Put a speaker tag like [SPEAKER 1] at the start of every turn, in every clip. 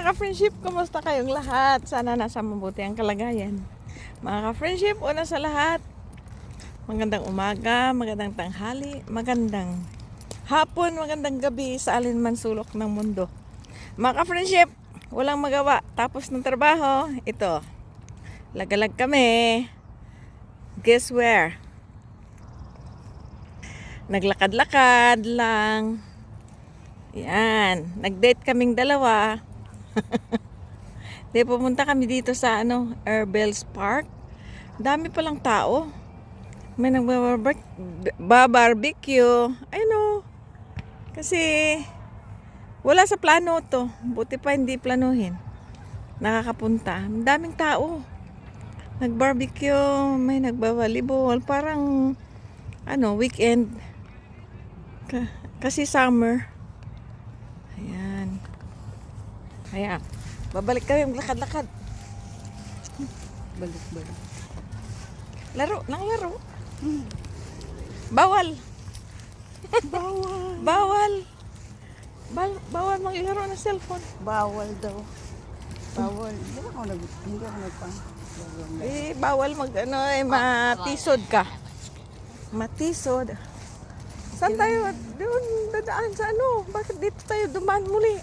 [SPEAKER 1] Mga ka-friendship, kumusta kayong lahat? Sana nasa mabuti ang kalagayan. Mga ka-friendship, una sa lahat, magandang umaga, magandang tanghali, magandang hapon, magandang gabi sa alinman sulok ng mundo. Mga ka-friendship, walang magawa. Tapos ng trabaho, ito, lagalag kami. Guess where? Naglakad-lakad lang. Yan, nag-date kaming dalawa. Di pumunta kami dito sa Airbells Park. Dami palang tao. May nagba-barbecue. Kasi wala sa plano to. Buti pa hindi planuhin. Nakakapunta. Daming tao. Nag-barbecue, may nagba-volleyball, parang weekend. Kasi summer. Ayan. Kaya babalik kami maglakad-lakad.
[SPEAKER 2] Balik.
[SPEAKER 1] Laro, nang laro. Bawal. Bawal maglaro ng cellphone.
[SPEAKER 2] Bawal daw. Bawal. Hindi ako nagpang.
[SPEAKER 1] Bawal matisod ka. Matisod. Saan tayo? Doon dadaan sa Bakit dito tayo dumaan muli?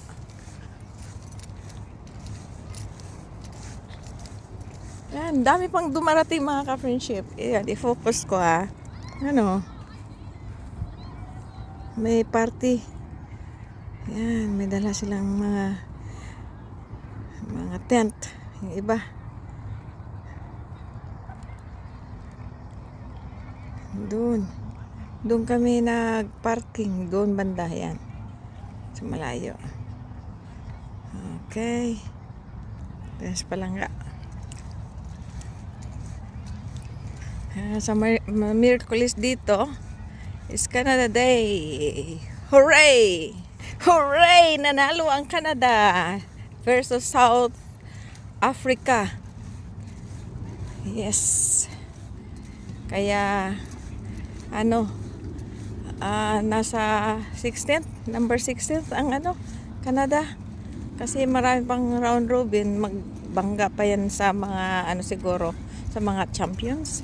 [SPEAKER 1] Yan, dami pang dumarating mga ka-friendship. Yan, i-focus ko ha. May party. Yan, may dala silang mga tent. Yung iba. Doon kami nag-parking. Doon banda yan. Sa malayo. Okay. Tapos palangga. Sa Miraculous dito is Canada Day. Hooray! Hooray! Nanalo ang Canada versus South Africa. Yes. Kaya nasa 16th, number 16th ang Canada. Kasi marami pang round robin, magbangga pa yan sa mga siguro sa mga champions.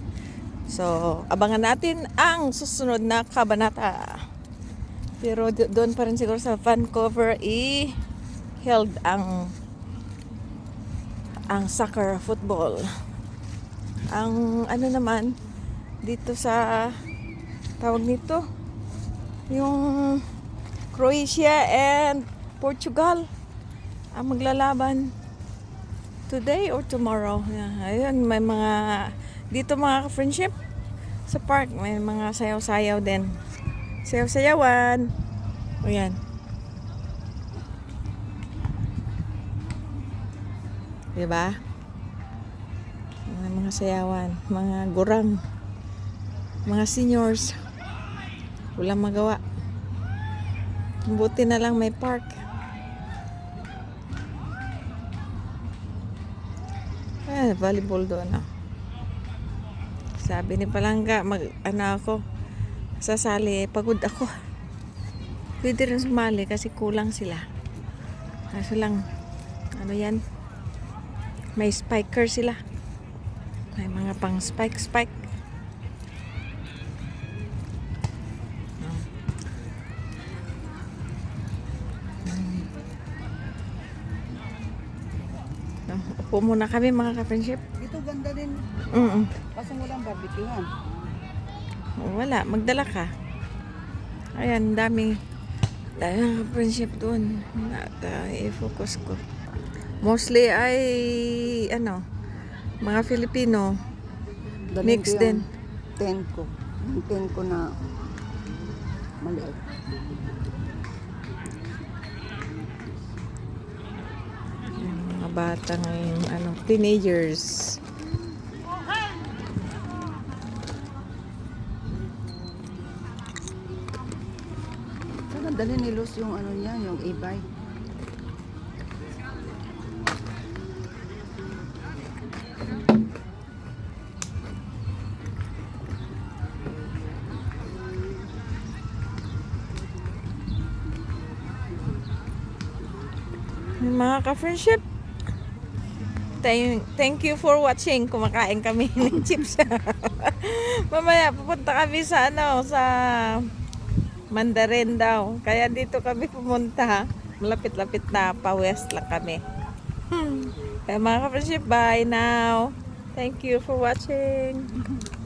[SPEAKER 1] So, abangan natin ang susunod na kabanata. Pero doon pa rin siguro sa Vancouver held ang soccer football. Ang naman dito sa tawag nito yung Croatia and Portugal ang maglalaban today or tomorrow. Ayun, may mga dito mga ka-friendship sa park, may mga sayaw-sayaw din. Sayaw-sayawan. O yan. Diba? Mga sayawan, mga gurang, mga seniors. Walang magawa. Buti na lang may park. Volleyball doon Sabi ni Palangga, ako sasali, pagod ako. Pwede rin sumali kasi kulang sila. Kaso lang, yan? May spiker sila. May mga pang spike. Upo muna kami mga ka-friendship.
[SPEAKER 2] Dito ganda din. Kasi walang barbecuehan.
[SPEAKER 1] Wala, magdala ka. Ayan, dami friendship doon. I-focus ko. Mostly ay mga Filipino. Mix din.
[SPEAKER 2] Tent ko. Yung tent ko na maliit.
[SPEAKER 1] Mga bata ngayon, teenagers.
[SPEAKER 2] Dali ni Luz yung yung e-bike.
[SPEAKER 1] Mga ka-friendship, thank you for watching. Kumakain kami ng chips. Mamaya pupunta kami sa sa Mandarin daw. Kaya dito kami pumunta. Malapit-lapit na, pa-west lang kami. Kaya mga ka-friendship, bye now. Thank you for watching.